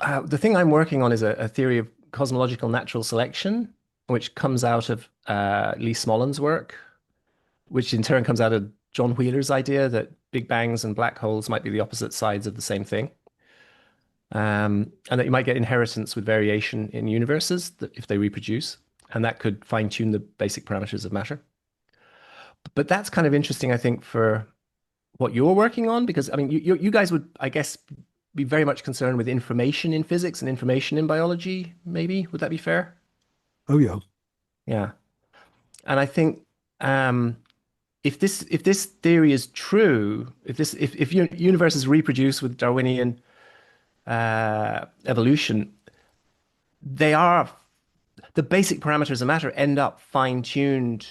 The thing I'm working on is a theory of cosmological natural selection, which comes out of Lee Smollen's work, which in turn comes out of John Wheeler's idea that big bangs and black holes might be the opposite sides of the same thing. And that you might get inheritance with variation in universes that if they reproduce, and that could fine-tune the basic parameters of matter. But that's kind of interesting, I think, for what you're working on, because I mean, you guys would, I guess, be very much concerned with information in physics and information in biology, maybe. Would that be fair? Oh yeah. Yeah. And I think if this theory is true, if universes reproduce with Darwinian evolution, they are the basic parameters of matter end up fine-tuned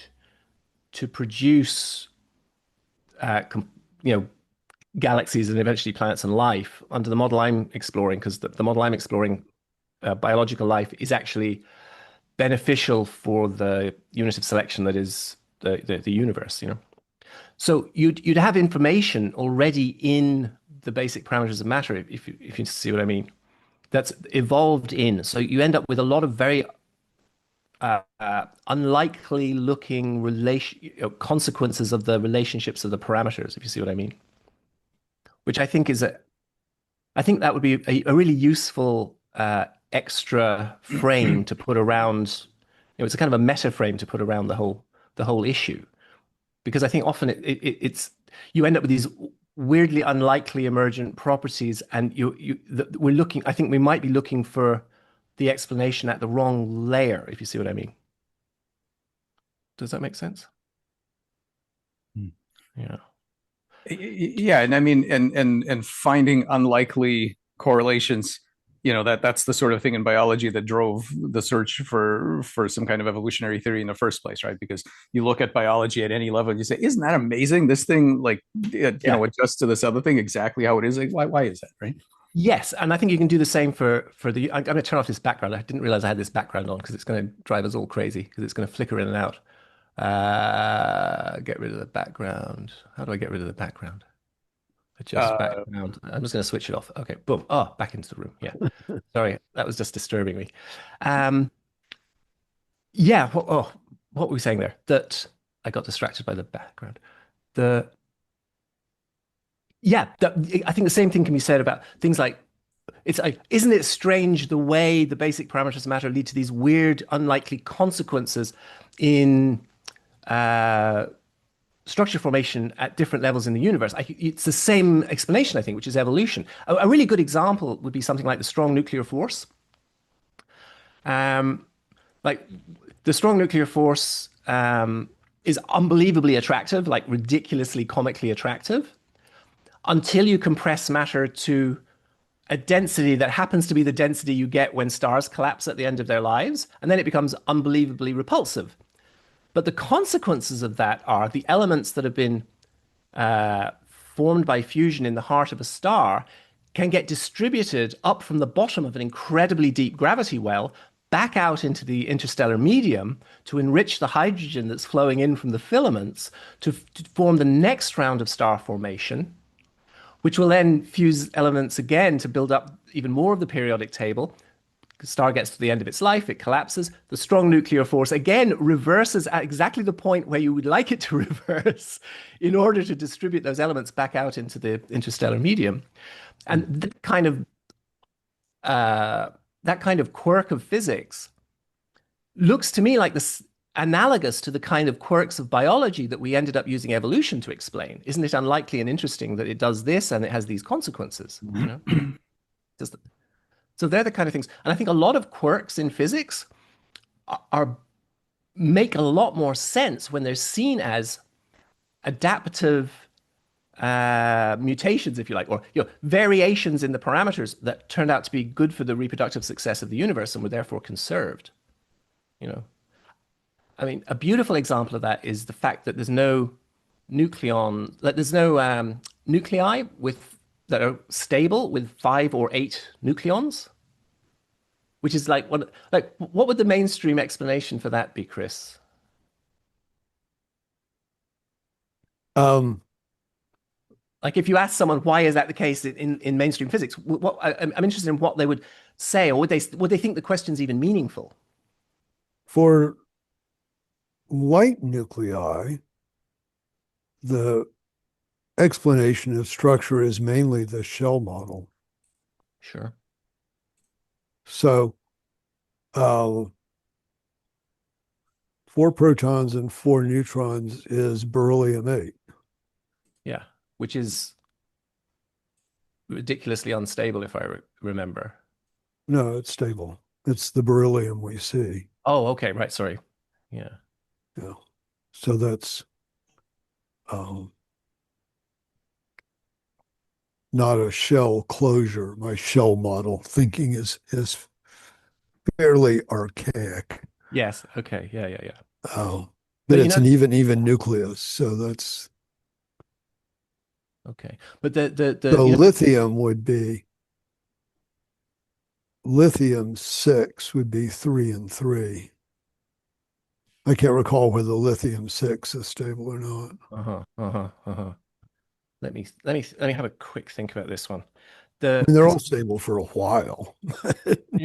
to produce you know galaxies and eventually planets and life under the model I'm exploring, because the model I'm exploring, biological life, is actually beneficial for the unit of selection that is the universe, you know. So you'd have information already in the basic parameters of matter, if you see what I mean. That's evolved in. So you end up with a lot of very unlikely looking consequences of the relationships of the parameters, if you see what I mean. Which I think that would be a really useful extra frame to put around. It's a kind of a meta frame to put around the whole issue, because I think often it's you end up with these weirdly unlikely emergent properties, and we're looking. I think we might be looking for the explanation at the wrong layer, if you see what I mean. Does that make sense? Hmm. Yeah. Yeah, and I mean, and finding unlikely correlations, that's the sort of thing in biology that drove the search for some kind of evolutionary theory in the first place, right? Because you look at biology at any level and you say, isn't that amazing? This thing, like, Yeah. adjusts to this other thing exactly how it is. Like, why is that, right? Yes, and I think you can do the same for the. I'm going to turn off this background. I didn't realize I had this background on because it's going to drive us all crazy because it's going to flicker in and out. Get rid of the background. How do I get rid of the background? Adjust Uh, background. I'm just going to switch it off. Okay, boom. Oh, back into the room. Yeah. Sorry, that was just disturbing me. Um, yeah. What were we saying there? That I got distracted by the background. The Yeah, I think the same thing can be said about things like it's like, isn't it strange the way the basic parameters of matter lead to these weird, unlikely consequences in uh, structure formation at different levels in the universe? It's the same explanation, I think, which is evolution. A really good example would be something like the strong nuclear force. Um, like the strong nuclear force is unbelievably attractive, like ridiculously comically attractive, until you compress matter to a density that happens to be the density you get when stars collapse at the end of their lives, and then it becomes unbelievably repulsive. But the consequences of that are the elements that have been formed by fusion in the heart of a star can get distributed up from the bottom of an incredibly deep gravity well back out into the interstellar medium to enrich the hydrogen that's flowing in from the filaments to form the next round of star formation, which will then fuse elements again to build up even more of the periodic table. The star gets to the end of its life, it collapses. The strong nuclear force again reverses at exactly the point where you would like it to reverse in order to distribute those elements back out into the interstellar medium. And that kind of quirk of physics looks to me like this analogous to the kind of quirks of biology that we ended up using evolution to explain. Isn't it unlikely and interesting that it does this and it has these consequences, you know? Just, so they're the kind of things. And I think a lot of quirks in physics are make a lot more sense when they're seen as adaptive mutations, if you like, or variations in the parameters that turned out to be good for the reproductive success of the universe and were therefore conserved. You know, I mean, a beautiful example of that is the fact that there's no nuclei with that are stable with 5 or 8 nucleons, which is what would the mainstream explanation for that be, Chris? Um, Like if you ask someone why is that the case in mainstream physics, I'm interested in what they would say, or would they think the question's even meaningful? For light nuclei, the explanation of structure is mainly the shell model. Sure. So, uh, 4 protons and 4 neutrons is beryllium-8. Yeah, which is ridiculously unstable, if I remember. No, it's stable. It's the beryllium we see. Oh, okay, right. Sorry. Yeah. Yeah. So that's um, not a shell closure. My shell model thinking is fairly archaic. Yes. Okay. Yeah. Yeah. Yeah. Uh, but But you it's know, an even nucleus. So that's okay. But the so you know lithium-6 would be 3 and 3. I can't recall whether lithium-6 is stable or not. uh-huh, uh-huh, uh-huh. Let me have a quick think about this one. I The mean, they're because all stable for a while.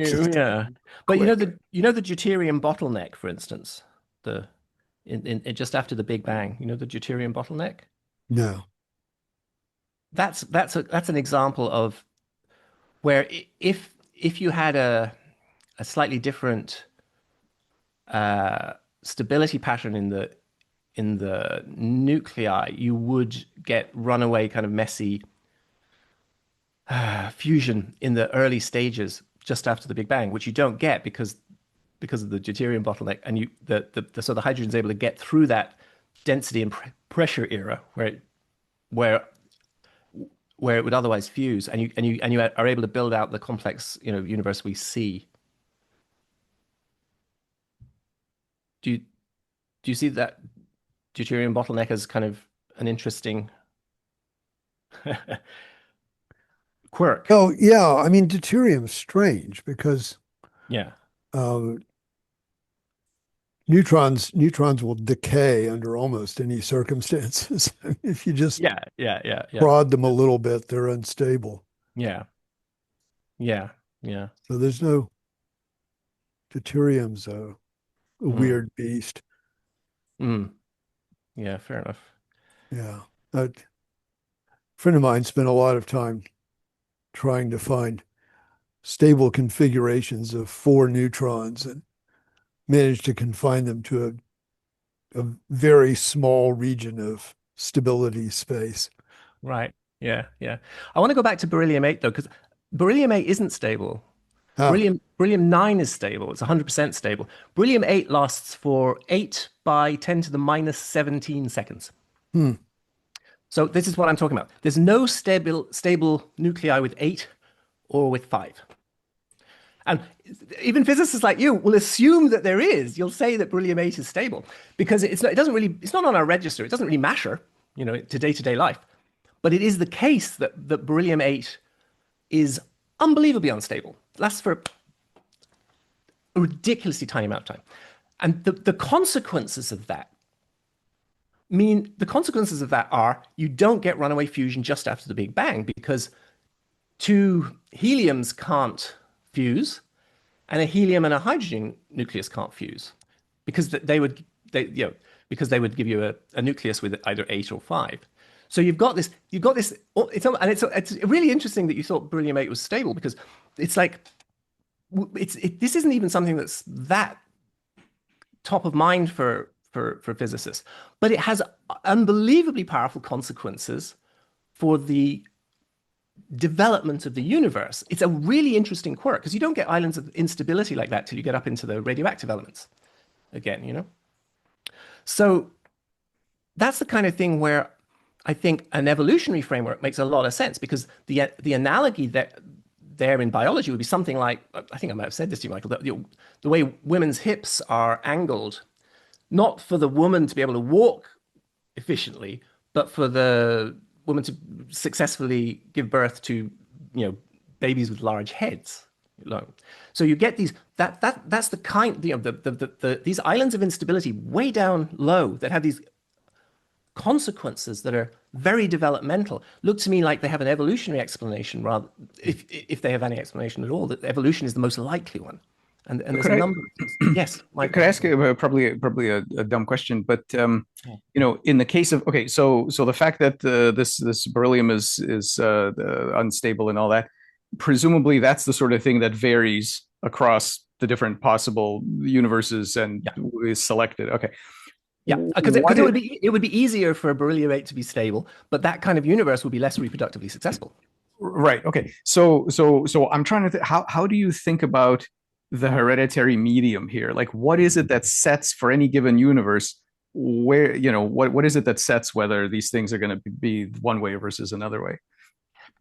Just yeah, but quick. you know the deuterium bottleneck, for instance, the in just after the Big Bang, you know the deuterium bottleneck. No. That's an example of where if you had a slightly different uh, stability pattern in the nuclei, you would get runaway kind of messy fusion in the early stages just after the Big Bang, which you don't get because of the deuterium bottleneck, and so the hydrogen is able to get through that density and pressure era where where it would otherwise fuse, and you are able to build out the complex universe we see. Do you do you see that deuterium bottleneck as kind of an interesting quirk? Oh, yeah. I mean, deuterium's strange because Yeah, uh, neutrons will decay under almost any circumstances. If you just yeah, yeah, yeah, yeah, prod them a little bit, they're unstable. yeah, yeah, yeah. So there's no deuterium's a Mm, weird beast. mm, yeah, fair enough. Yeah. A friend of mine spent a lot of time trying to find stable configurations of 4 neutrons and managed to confine them to a very small region of stability space. Right. Yeah, yeah. I want to go back to beryllium 8 though, because beryllium 8 isn't stable. Ah, Beryllium 9 is stable. It's 100% stable. Beryllium 8 lasts for 8 by 10 to the minus 17 seconds. hmm. So this is what I'm talking about. There's no stable nuclei with 8 or with 5. And even physicists like you will assume that there is. You'll say that beryllium 8 is stable because it's not on our register. It doesn't really matter, to day-to-day life. But it is the case that beryllium 8 is unbelievably unstable. It lasts for a ridiculously tiny amount of time. And the consequences of that are you don't get runaway fusion just after the Big Bang because two heliums can't fuse and a helium and a hydrogen nucleus can't fuse because because they would give you a nucleus with either 8 or 5. So it's really interesting that you thought beryllium 8 was stable because it's like this isn't even something that's that top of mind for physicists, but it has unbelievably powerful consequences for the development of the universe. It's a really interesting quirk because you don't get islands of instability like that till you get up into the radioactive elements again. So that's the kind of thing where I think an evolutionary framework makes a lot of sense because the analogy that there in biology would be something like I think I might have said this to you, Michael, that the way women's hips are angled, not for the woman to be able to walk efficiently, but for the woman to successfully give birth to babies with large heads. So you get that's the kind these islands of instability way down low that have these consequences that are very developmental look to me like they have an evolutionary explanation, rather, if they have any explanation at all, that evolution is the most likely one. And there's Could a I number of things. Yes, could I Michael. ask you probably a dumb question, but in the case of okay, so the fact that this beryllium is unstable and all that, presumably that's the sort of thing that varies across the different possible universes and Yeah. is selected. Okay, Yeah, because what is, it would be easier for beryllium 8 to be stable, but that kind of universe would be less reproductively successful. right? Okay, so I'm trying to how do you think about the hereditary medium here? Like, what is it that sets for any given universe where what is it that sets whether these things are going to be one way versus another way?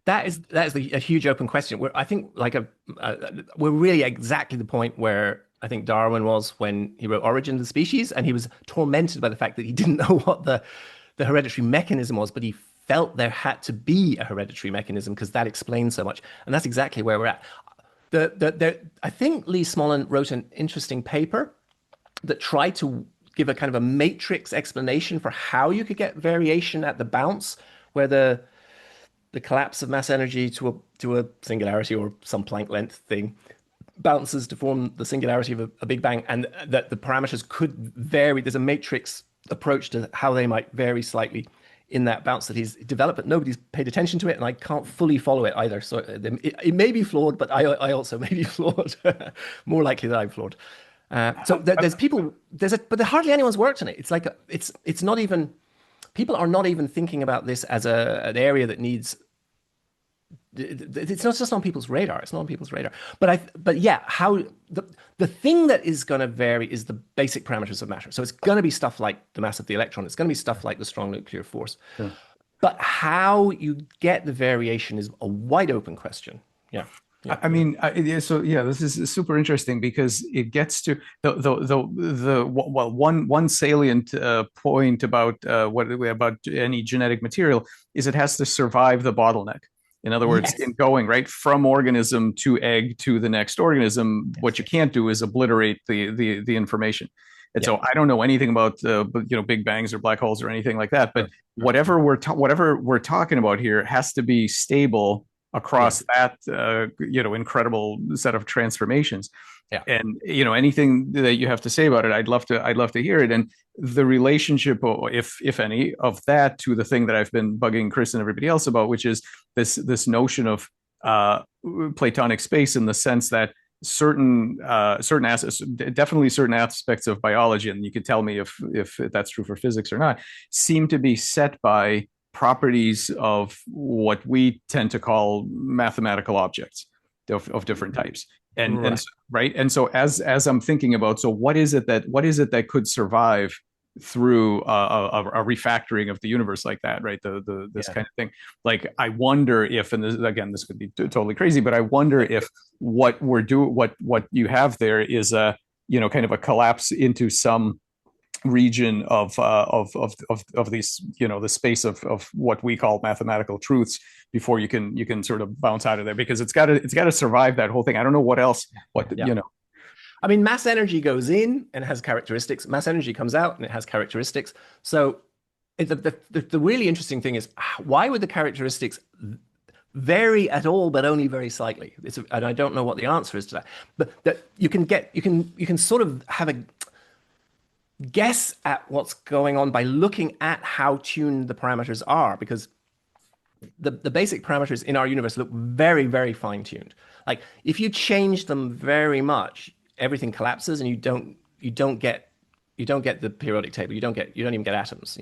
A huge open question. I think we're really exactly the point where I think Darwin was when he wrote Origin of the Species, and he was tormented by the fact that he didn't know what the hereditary mechanism was, but he felt there had to be a hereditary mechanism because that explains so much, and that's exactly where we're at. I think Lee Smolin wrote an interesting paper that tried to give a kind of a matrix explanation for how you could get variation at the bounce, where the collapse of mass energy to a singularity or some Planck length thing bounces to form the singularity of a Big Bang, and that the parameters could vary. There's a matrix approach to how they might vary slightly in that bounce that he's developed, but nobody's paid attention to it, and I can't fully follow it either. So it may be flawed, but I also may be flawed. More likely that I'm flawed. There's people, but hardly anyone's worked on it. It's like it's not even, people are not even thinking about this as an area that needs. It's not just on people's radar. It's not on people's radar. But yeah, how the thing that is going to vary is the basic parameters of matter. So it's going to be stuff like the mass of the electron. It's going to be stuff like the strong nuclear force. Yeah. But how you get the variation is a wide open question. Yeah. Yeah. I mean, this is super interesting because it gets to one salient point about about any genetic material is it has to survive the bottleneck. In other words, Yes. in going right from organism to egg to the next organism, Yes. what you can't do is obliterate the information. And Yeah. so I don't know anything about big bangs or black holes or anything like that, but whatever we're talking about here has to be stable across that incredible set of transformations. Yeah. And anything that you have to say about it, I'd love to hear it. And the relationship, if any, of that to the thing that I've been bugging Chris and everybody else about, which is this notion of Platonic space, in the sense that certain aspects, definitely certain aspects of biology, and you could tell me if that's true for physics or not, seem to be set by properties of what we tend to call mathematical objects of different types. And so as I'm thinking about, so what is it that could survive through a refactoring of the universe like that, right? This kind of thing. Like, I wonder if, and this could be totally crazy, but I wonder if what you have there is a kind of a collapse into some region of these, the space of what we call mathematical truths before you can sort of bounce out of there, because it's got to survive that whole thing. I don't know what else. I mean, mass energy goes in and has characteristics. Mass energy comes out and it has characteristics. So the really interesting thing is, why would the characteristics vary at all, but only very slightly? And I don't know what the answer is to that. But that you can sort of have a guess at what's going on by looking at how tuned the parameters are, because the basic parameters in our universe look very, very fine-tuned. Like, if you change them very much, everything collapses, and you don't get the periodic table. You don't even get atoms.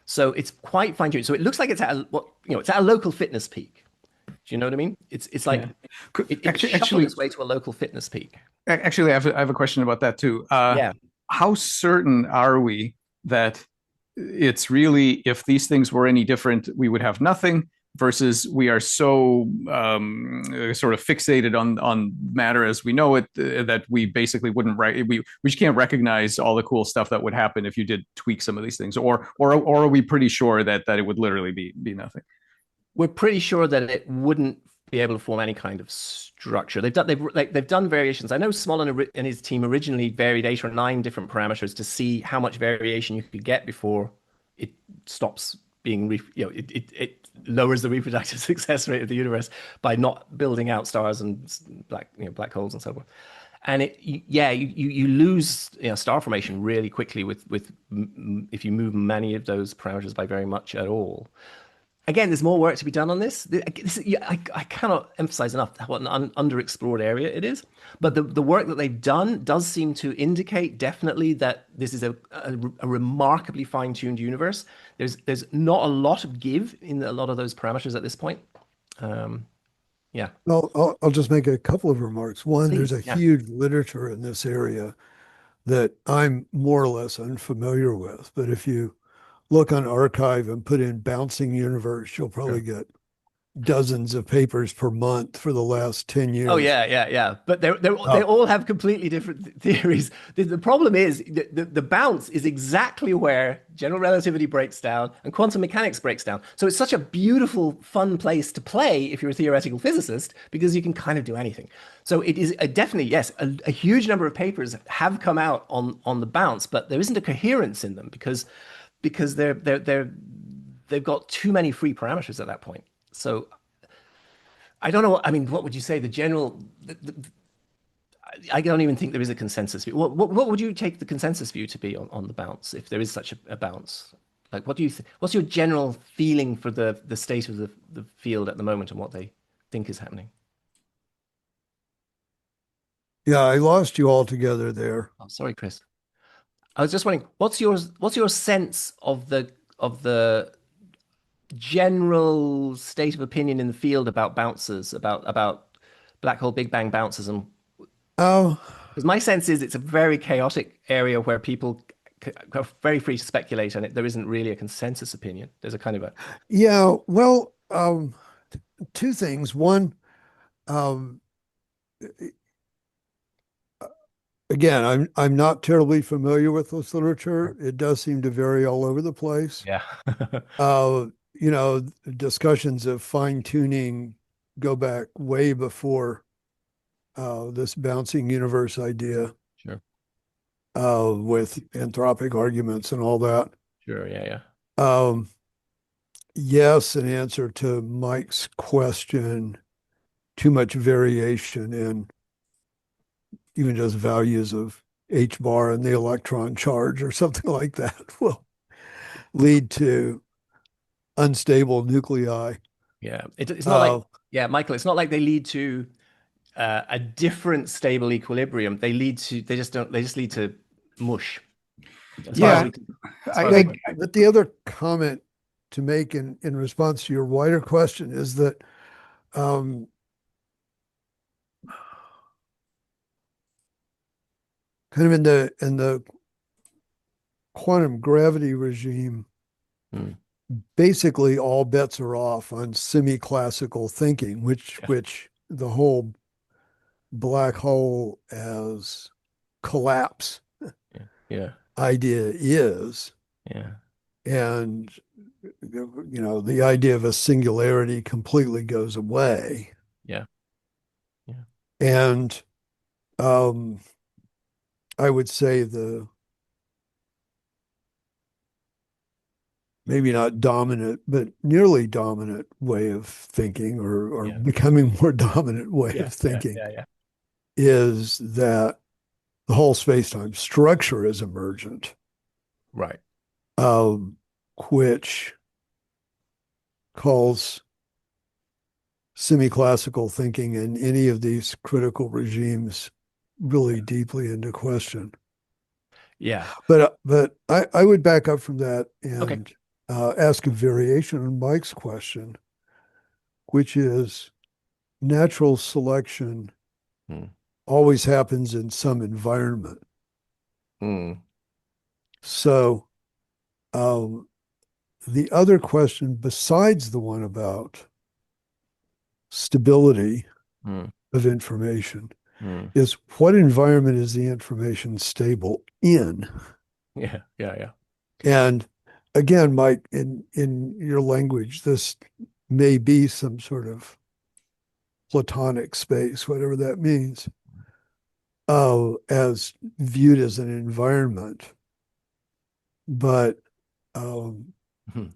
So it's quite fine-tuned. So it looks like it's at a local fitness peak. Do you know what I mean? It's like it's shuffled its way to a local fitness peak. Actually, I have a question about that too. How certain are we that it's really, if these things were any different, we would have nothing, versus we are so sort of fixated on matter as we know it that we basically wouldn't we just can't recognize all the cool stuff that would happen if you did tweak some of these things, or are we pretty sure that it would literally be nothing? We're pretty sure that it wouldn't be able to form any kind of structure. They've done variations. I know Smolin and his team originally varied 8 or 9 different parameters to see how much variation you could get before it stops being, it lowers the reproductive success rate of the universe by not building out stars and black holes and so forth. And you lose star formation really quickly with if you move many of those parameters by very much at all. Again, there's more work to be done on this. I cannot emphasize enough what an underexplored area it is. But the work that they've done does seem to indicate definitely that this is a remarkably fine-tuned universe. There's not a lot of give in a lot of those parameters at this point. Yeah, I'll just make a couple of remarks. One, there's please. a Yeah. huge literature in this area that I'm more or less unfamiliar with. But if you look on archive and put in bouncing universe, you'll probably Sure. get dozens of papers per month for the last 10 Oh years. yeah. But they Uh, all have completely different theories. The problem is the bounce is exactly where general relativity breaks down and quantum mechanics breaks down. So it's such a beautiful, fun place to play if you're a theoretical physicist because you can kind of do anything. So it is definitely yes, a huge number of papers have come out on the bounce, but there isn't a coherence in them because they've got too many free parameters at that point. So I don't know. I mean, what would you say? I don't even think there is a consensus view. What would you take the consensus view to be on the bounce, if there is such a bounce? Like, what do you what's your general feeling for the state of the field at the moment and what they think is happening? yeah, I lost you altogether there. Oh, sorry, Chris. I was just wondering, what's your sense of the general state of opinion in the field about bounces, about black hole Big Bang bounces, and Oh, because my sense is it's a very chaotic area where people are very free to speculate, and there isn't really a consensus opinion. There's a kind of a yeah. Well, two things. One, um, again, I'm not terribly familiar with this literature. It does seem to vary all over the place. yeah, Uh, Discussions of fine tuning go back way before this bouncing universe idea, sure, with anthropic arguments and all that. sure, yeah, Um, yes, in answer to Mike's question, too much variation in even just values of h bar and the electron charge or something like that will lead to unstable nuclei. yeah. It's not like Uh, yeah, Michael. It's not like they lead to a different stable equilibrium. They just don't. They just lead to mush. As far as Yeah, we can, as far as I, I but can. but the other comment to make in response to your wider question is that um, kind of in the quantum gravity regime, Hmm, basically all bets are off on semi-classical thinking, which yeah, which the whole black hole as collapse yeah, yeah, idea is. yeah, And the idea of a singularity completely goes away. yeah, yeah, And um, I would say the maybe not dominant, but nearly dominant way of thinking, or yeah, becoming more dominant way yeah, of thinking, yeah. is that the whole space-time structure is emergent, Right. um, which calls semi-classical thinking in any of these critical regimes really deeply into question. Yeah. But I would back up from that Okay. and ask a variation on Mike's question, which is natural selection Hmm. always happens in some environment. Hmm. So um, the other question besides the one about stability Hmm. of information Hmm. is what environment is the information stable in? Yeah. And again, Mike, in your language, this may be some sort of platonic space, whatever that means, as viewed as an environment. But um, Mhm.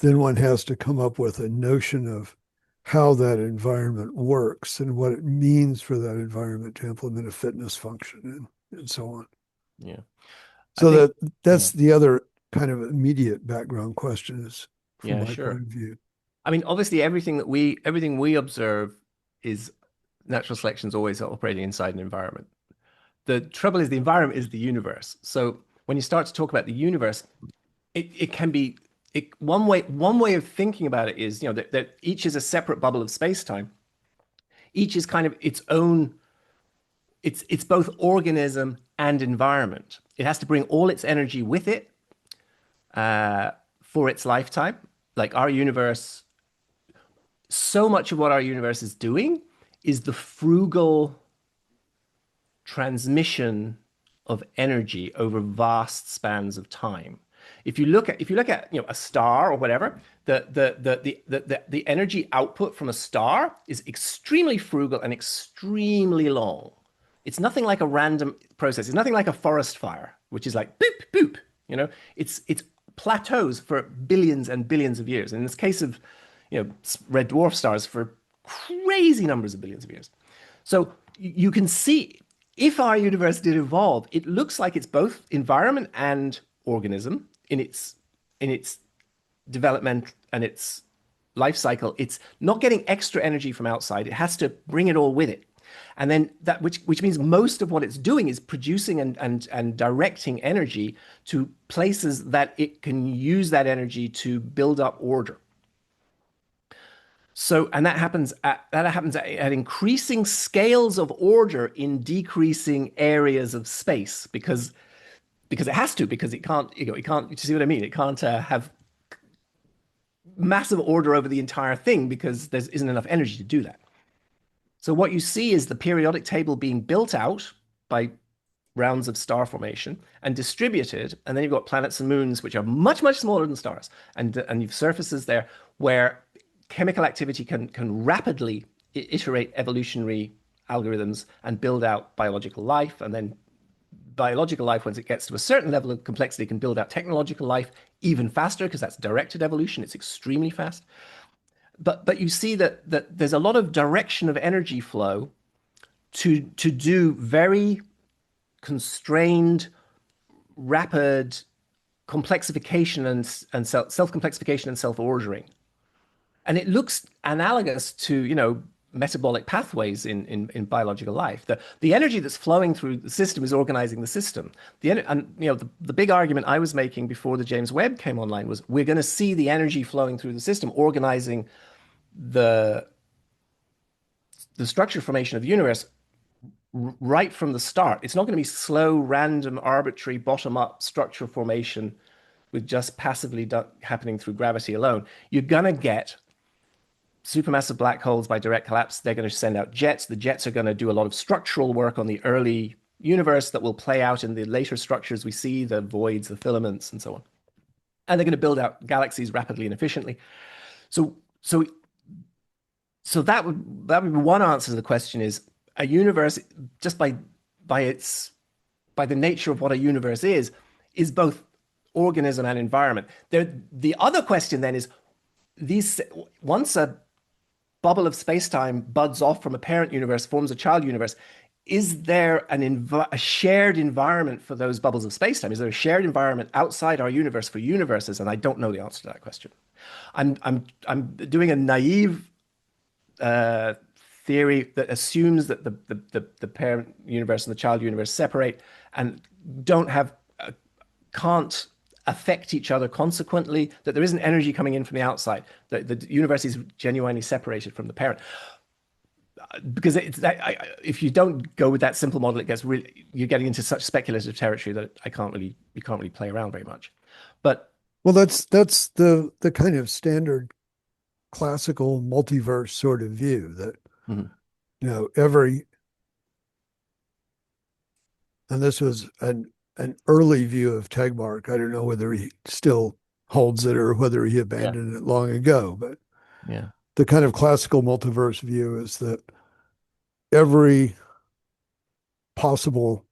then one has to come up with a notion of how that environment works and what it means for that environment to implement a fitness function and so on. Yeah. I So think, yeah, that's the other kind of immediate background question is from yeah, my point sure. of view. I mean, obviously, everything we observe is natural selection is always operating inside an environment. The trouble is the environment is the universe. So when you start to talk about the universe, it can be one way of thinking about it is, that each is a separate bubble of space-time. Each is kind of its own, it's both organism and environment. It has to bring all its energy with it for its lifetime. Like our universe, so much of what our universe is doing is the frugal transmission of energy over vast spans of time. If you look at a star or whatever, the energy output from a star is extremely frugal and extremely long. It's nothing like a random process. It's nothing like a forest fire, which is like boop boop. It's plateaus for billions and billions of years. And in this case of red dwarf stars, for crazy numbers of billions of years. So you can see if our universe did evolve, it looks like it's both environment and organism in its development and its life cycle. It's not getting extra energy from outside. It has to bring it all with it. And then that which means most of what it's doing is producing and directing energy to places that it can use that energy to build up order. So, and that happens at increasing scales of order in decreasing areas of space because it has to, because it can't, it can't, you see what I mean? It can't have massive order over the entire thing because there isn't enough energy to do that. So what you see is the periodic table being built out by rounds of star formation and distributed, and then you've got planets and moons which are much much smaller than stars, and you've surfaces there where chemical activity can rapidly iterate evolutionary algorithms and build out biological life, and then biological life, once it gets to a certain level of complexity, can build out technological life even faster because that's directed evolution. It's extremely fast. But you see that there's a lot of direction of energy flow to do very constrained, rapid complexification and self-complexification and self-ordering. And it looks analogous to, metabolic pathways in biological life. The energy that's flowing through the system is organizing the system. The big argument I was making before the James Webb came online was we're going to see the energy flowing through the system organizing the structure formation of the universe right from the start. It's not going to be slow, random, arbitrary, bottom-up structure formation with just passively happening through gravity alone. You're going to get supermassive black holes by direct collapse. They're going to send out jets. The jets are going to do a lot of structural work on the early universe that will play out in the later structures we see, the voids, the filaments, and so on. And they're going to build out galaxies rapidly and efficiently. So, so, so that would be one answer to the question: is a universe, just by the nature of what a universe is both organism and environment. The other question then is these once a bubble of space-time buds off from a parent universe, forms a child universe, is there a shared environment for those bubbles of space-time? Is there a shared environment outside our universe for universes? And I don't know the answer to that question. I'm doing a naive theory that assumes that the parent universe and the child universe separate and can't affect each other consequently, that there isn't energy coming in from the outside, that the universe is genuinely separated from the parent. Because if you don't go with that simple model, you're getting into such speculative territory that you can't really play around very much. But well, that's the kind of standard classical multiverse sort of view that mm-hmm. And this was an early view of Tegmark. I don't know whether he still holds it or whether he abandoned it long ago, but yeah, the kind of classical multiverse view is that every possible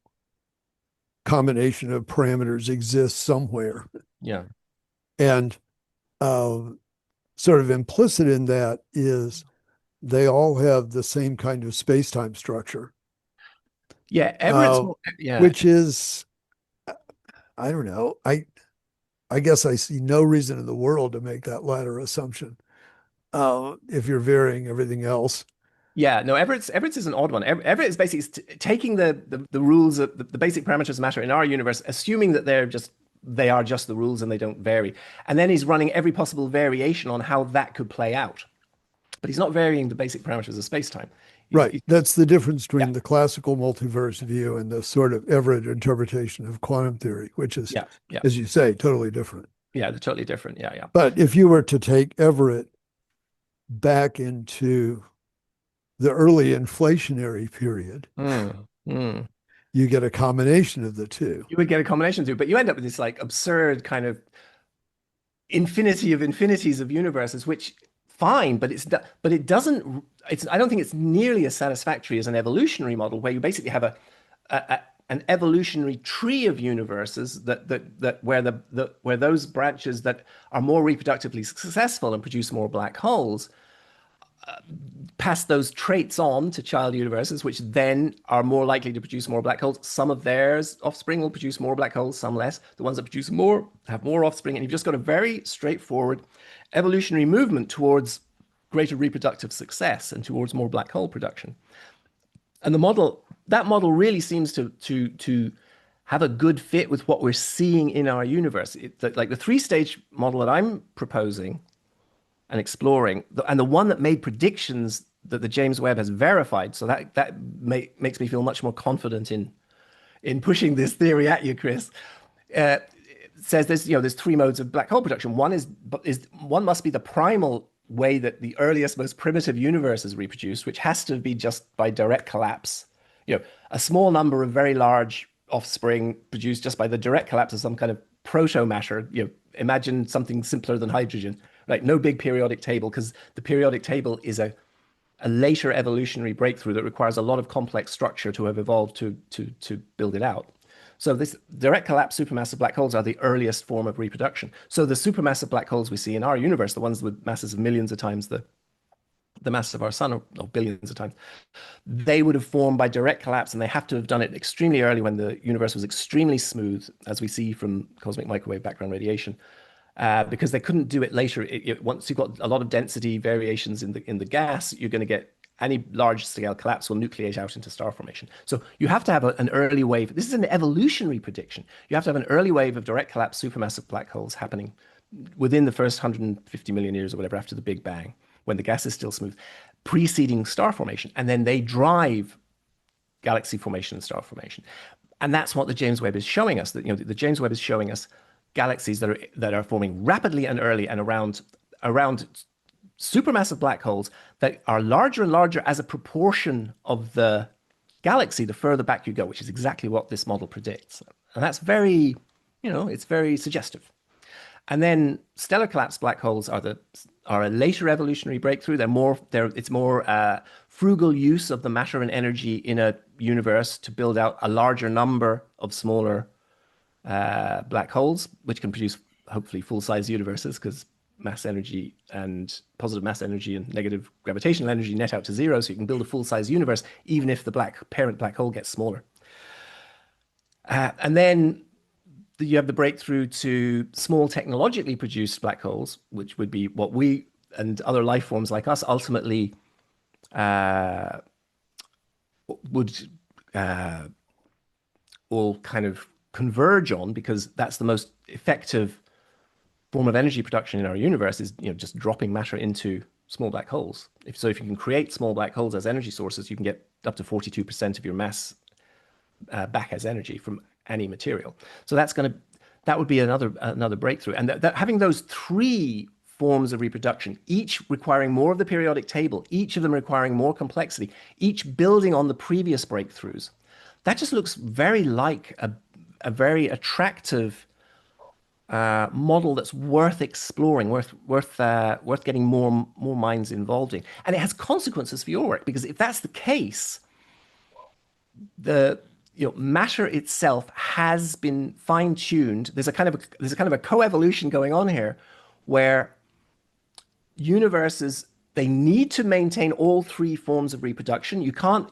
combination of parameters exists somewhere. Yeah. And sort of implicit in that is they all have the same kind of space-time structure, Yeah. uh, Yeah. which is, I don't know. I guess I see no reason in the world to make that latter assumption if you're varying everything else. Yeah, no, Everett's is an odd one. Everett is basically taking the rules of the basic parameters of matter in our universe, assuming that they are just the rules and they don't vary. And then he's running every possible variation on how that could play out. But he's not varying the basic parameters of space-time. Right. That's the difference Yeah, between the classical multiverse view and the sort of Everett interpretation of quantum theory, which is, yeah, yeah, as you say, totally different. yeah, they're totally different. Yeah, yeah. But if you were to take Everett back into the early inflationary period, Mm, mm. you get a combination of the two. You would get a combination too, but you end up with this like absurd kind of infinity of infinities of universes, which fine, but it doesn't. I don't think it's nearly as satisfactory as an evolutionary model where you basically have an evolutionary tree of universes that where those branches that are more reproductively successful and produce more black holes pass those traits on to child universes, which then are more likely to produce more black holes. Some of theirs offspring will produce more black holes, some less. The ones that produce more have more offspring, and you've just got a very straightforward evolutionary movement towards greater reproductive success and towards more black hole production. And that model really seems to have a good fit with what we're seeing in our universe. Like the three-stage model that I'm proposing and exploring, and the one that made predictions that the James Webb has verified. So that makes me feel much more confident in pushing this theory at you, Chris. Uh, Says there's three modes of black hole production. One must be the primal way that the earliest, most primitive universe is reproduced, which has to be just by direct collapse. A small number of very large offspring produced just by the direct collapse of some kind of proto matter. Imagine something simpler than hydrogen, right? No big periodic table, because the periodic table is a later evolutionary breakthrough that requires a lot of complex structure to have evolved to build it out. So this direct collapse supermassive black holes are the earliest form of reproduction. So the supermassive black holes we see in our universe, the ones with masses of millions of times the mass of our sun, or billions of times, they would have formed by direct collapse, and they have to have done it extremely early when the universe was extremely smooth, as we see from cosmic microwave background radiation. Because they couldn't do it later. Once you've got a lot of density variations in the gas, you're going to get any large scale collapse will nucleate out into star formation. So you have to have an early wave. This is an evolutionary prediction. You have to have an early wave of direct collapse supermassive black holes happening within the first 150 million years or whatever after the Big Bang, when the gas is still smooth, preceding star formation. And then they drive galaxy formation and star formation. And that's what the James Webb is showing us. That the James Webb is showing us galaxies that are forming rapidly and early and around supermassive black holes that are larger and larger as a proportion of the galaxy the further back you go, which is exactly what this model predicts. And that's very, it's very suggestive. And then stellar collapse black holes are a later evolutionary breakthrough. It's more frugal use of the matter and energy in a universe to build out a larger number of smaller black holes, which can produce hopefully full-size universes, because mass energy and positive mass energy and negative gravitational energy net out to zero, so you can build a full-size universe even if the parent black hole gets smaller. And then you have the breakthrough to small technologically produced black holes, which would be what we and other life forms like us ultimately would all kind of converge on, because that's the most effective form of energy production in our universe, is just dropping matter into small black holes. If you can create small black holes as energy sources, you can get up to 42% of your mass back as energy from any material. So that would be another breakthrough. And having those three forms of reproduction, each requiring more of the periodic table, each of them requiring more complexity, each building on the previous breakthroughs, that just looks very like a very attractive model that's worth exploring, worth getting more minds involved in. And it has consequences for your work, because if that's the case, the matter itself has been fine-tuned. There's a kind of a coevolution going on here where universes, they need to maintain all three forms of reproduction. You can't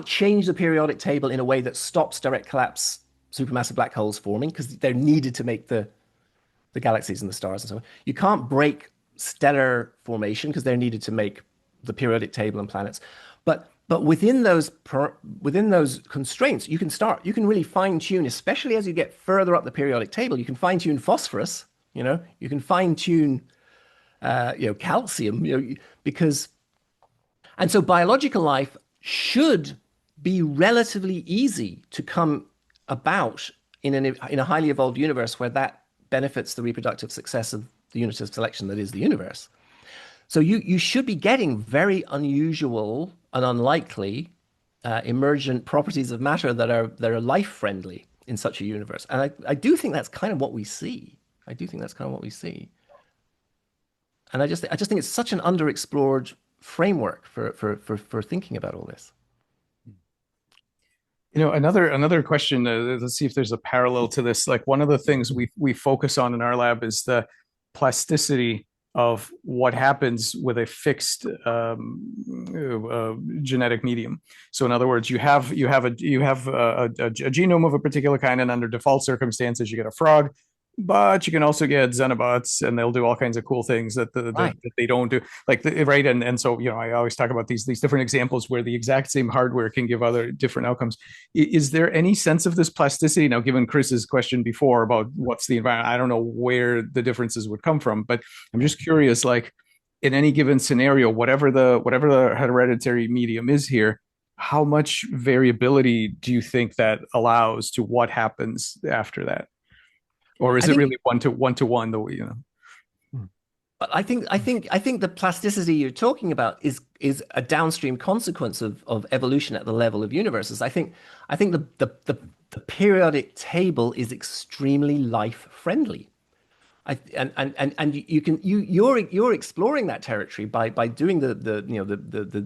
change the periodic table in a way that stops direct collapse supermassive black holes forming, because they're needed to make the galaxies and the stars and so on. You can't break stellar formation because they're needed to make the periodic table and planets. But within those constraints, you can really fine tune, especially as you get further up the periodic table. You can fine tune phosphorus, you can fine tune calcium, and so biological life should be relatively easy to come about in a highly evolved universe where that benefits the reproductive success of the unit of selection that is the universe. So you should be getting very unusual and unlikely emergent properties of matter that are life friendly in such a universe. And I do think that's kind of what we see. I do think that's kind of what we see. And I just think it's such an underexplored framework for thinking about all this. Another question, let's see if there's a parallel to this. Like, one of the things we focus on in our lab is the plasticity of what happens with a fixed genetic medium. So in other words, you have a genome of a particular kind, and under default circumstances, you get a frog. But you can also get Xenobots, and they'll do all kinds of cool things that they don't do, right. And so I always talk about these different examples where the exact same hardware can give other different outcomes. Is there any sense of this plasticity now? Given Chris's question before about what's the environment, I don't know where the differences would come from, but I'm just curious. Like, in any given scenario, whatever the hereditary medium is here, how much variability do you think that allows to what happens after that? Or is it really one to one, though? But I think the plasticity you're talking about is a downstream consequence of evolution at the level of universes. I think the periodic table is extremely life friendly. And you're exploring that territory by doing the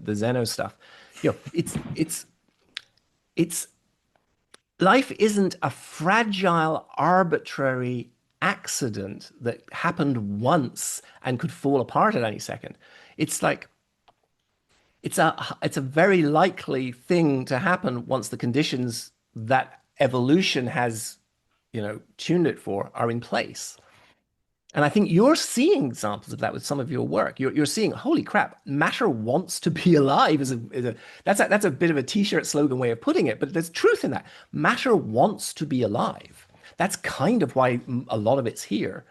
Xeno stuff. It's life isn't a fragile, arbitrary accident that happened once and could fall apart at any second. It's like it's a very likely thing to happen once the conditions that evolution has, tuned it for are in place. And I think you're seeing examples of that with some of your work. You're seeing, holy crap, matter wants to be alive. That's a bit of a t-shirt slogan way of putting it, but there's truth in that. Matter wants to be alive. That's kind of why a lot of it's here.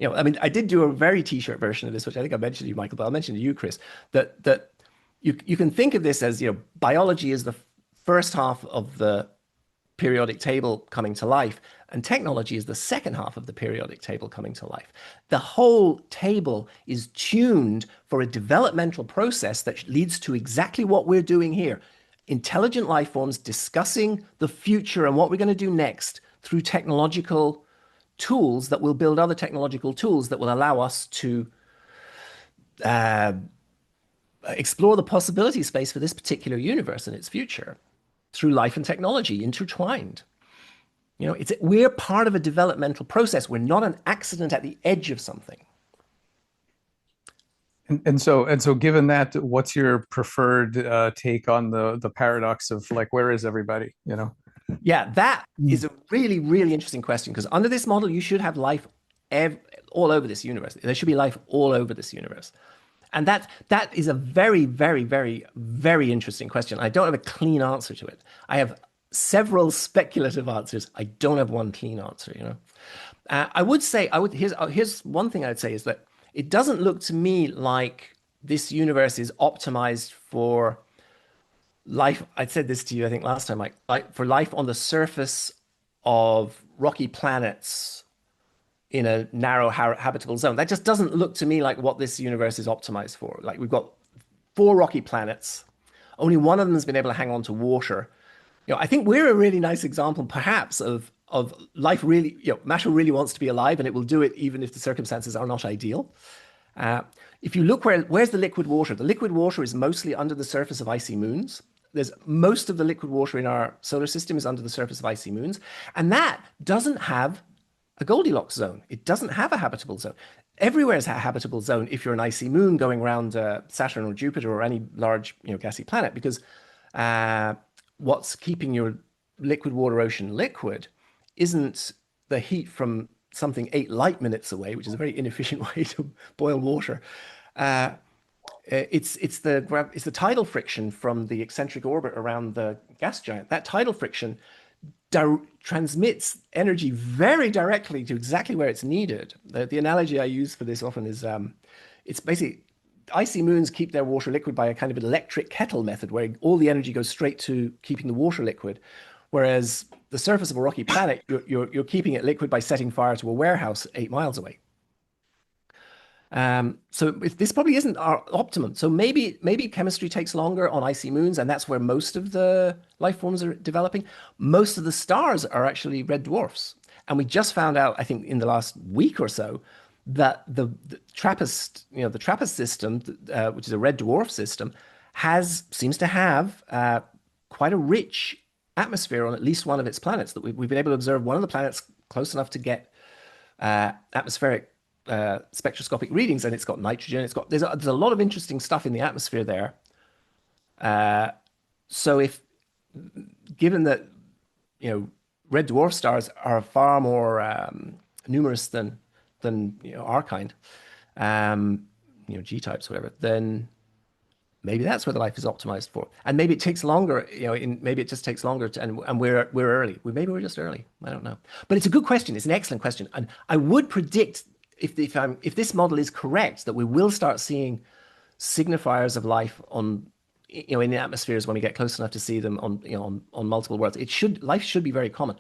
I did do a very t-shirt version of this, which I think I mentioned to you, Michael, but I'll mention to you, Chris, that you can think of this as, biology is the first half of the periodic table coming to life, and technology is the second half of the periodic table coming to life. The whole table is tuned for a developmental process that leads to exactly what we're doing here. Intelligent life forms discussing the future and what we're going to do next through technological tools that will build other technological tools that will allow us to explore the possibility space for this particular universe and its future through life and technology intertwined. We're part of a developmental process. We're not an accident at the edge of something. And so given that, what's your preferred take on the paradox of, like, where is everybody? Yeah, that is a really, really interesting question, because under this model, you should have life all over this universe. There should be life all over this universe. And that is a very, very, very, very interesting question. I don't have a clean answer to it. I have several speculative answers. I don't have one clean answer, here's one thing I'd say is that it doesn't look to me like this universe is optimized for life. I said this to you, I think last time, like for life on the surface of rocky planets in a narrow habitable zone. That just doesn't look to me like what this universe is optimized for. Like, we've got 4 rocky planets. Only one of them has been able to hang on to water. I think we're a really nice example, perhaps, of life really, matter really wants to be alive, and it will do it even if the circumstances are not ideal. If you look where's the liquid water? The liquid water is mostly under the surface of icy moons. there's most of the liquid water in our solar system is under the surface of icy moons, and that doesn't have a Goldilocks zone. It doesn't have a habitable zone. Everywhere is a habitable zone if you're an icy moon going around Saturn or Jupiter or any large, gassy planet, because uh, what's keeping your liquid water ocean liquid isn't the heat from something 8 light minutes away, which is a very inefficient way to boil water. Uh, it's the tidal friction from the eccentric orbit around the gas giant. That tidal friction transmits energy very directly to exactly where it's needed. The analogy I use for this often is it's basically icy moons keep their water liquid by a kind of electric kettle method where all the energy goes straight to keeping the water liquid. Whereas the surface of a rocky planet, you're keeping it liquid by setting fire to a warehouse 8 miles away. So this probably isn't our optimum. So maybe chemistry takes longer on icy moons, and that's where most of the life forms are developing. Most of the stars are actually red dwarfs, and we just found out, I think, in the last week or so, that the TRAPPIST, the TRAPPIST system, which is a red dwarf system, seems to have quite a rich atmosphere on at least one of its planets. That we've been able to observe one of the planets close enough to get atmospheric spectroscopic readings, and it's got nitrogen. There's a lot of interesting stuff in the atmosphere there. So if given that red dwarf stars are far more numerous than our kind, G types, whatever, then maybe that's where the life is optimized for. And maybe it takes longer, maybe it just takes longer and we're early. Maybe we're just early. I don't know. But it's a good question. It's an excellent question. And I would predict if this model is correct, that we will start seeing signifiers of life on in the atmospheres when we get close enough to see them on multiple worlds. Life should be very common.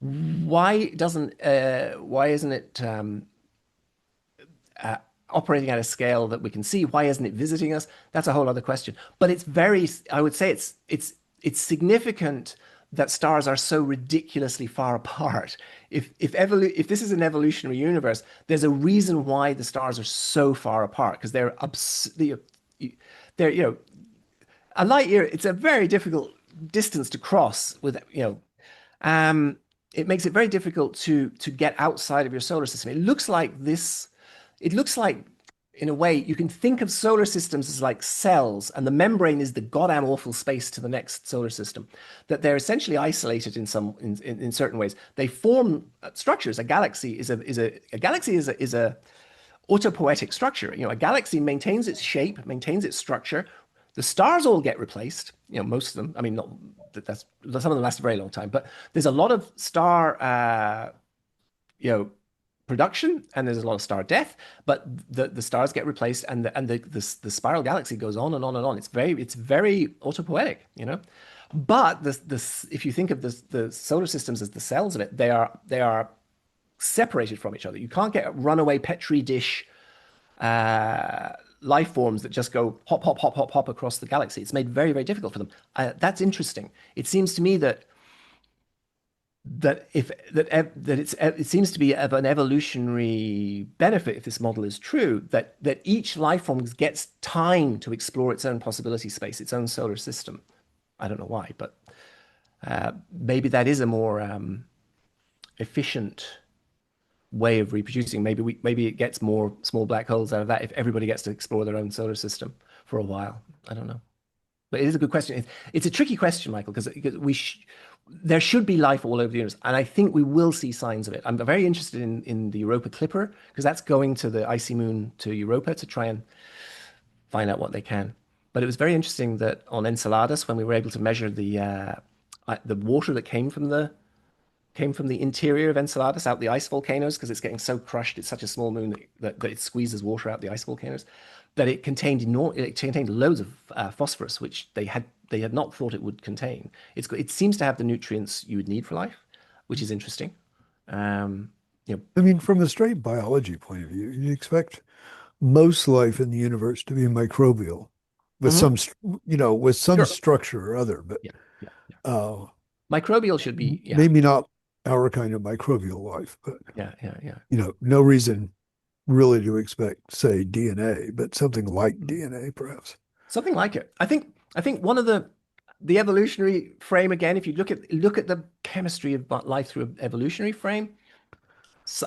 Why isn't it operating at a scale that we can see? Why isn't it visiting us? That's a whole other question. But I would say it's significant that stars are so ridiculously far apart. If this is an evolutionary universe, there's a reason why the stars are so far apart, because they're a light year. It's a very difficult distance to cross with it makes it very difficult to get outside of your solar system. It looks like in a way, you can think of solar systems as like cells, and the membrane is the goddamn awful space to the next solar system. That they're essentially isolated in certain ways. They form structures. A galaxy is a autopoietic structure. A galaxy maintains its shape, maintains its structure. The stars all get replaced. Most of them. I mean, not that's some of them last a very long time, but there's a lot of star production, and there's a lot of star death, but the stars get replaced, and the spiral galaxy goes on and on and on. It's very autopoietic, But if you think of the solar systems as the cells of it, they are separated from each other. You can't get runaway petri dish life forms that just go hop hop hop hop hop across the galaxy. It's made very, very difficult for them. That's interesting. It seems to me that it seems to be of an evolutionary benefit, if this model is true, that each life form gets time to explore its own possibility space, its own solar system. I don't know why, but maybe that is a more efficient way of reproducing. Maybe it gets more small black holes out of that if everybody gets to explore their own solar system for a while. I don't know. But it is a good question. It's a tricky question, Michael, because there should be life all over the universe, and I think we will see signs of it. I'm very interested in the Europa Clipper, because that's going to the icy moon to Europa to try and find out what they can. But it was very interesting that on Enceladus, when we were able to measure the water that came from the interior of Enceladus out the ice volcanoes, because it's getting so crushed, it's such a small moon that it squeezes water out the ice volcanoes, that it contained loads of phosphorus, which they had not thought it would contain. It seems to have the nutrients you would need for life, which is interesting. I mean, from a straight biology point of view, you expect most life in the universe to be microbial, with some Sure. structure or other. But microbial should be maybe not our kind of microbial life, but no reason really to expect, say, DNA, but something like DNA, perhaps. Something like it. I think one of the the evolutionary frame again, if you look at the chemistry of life through an evolutionary frame, so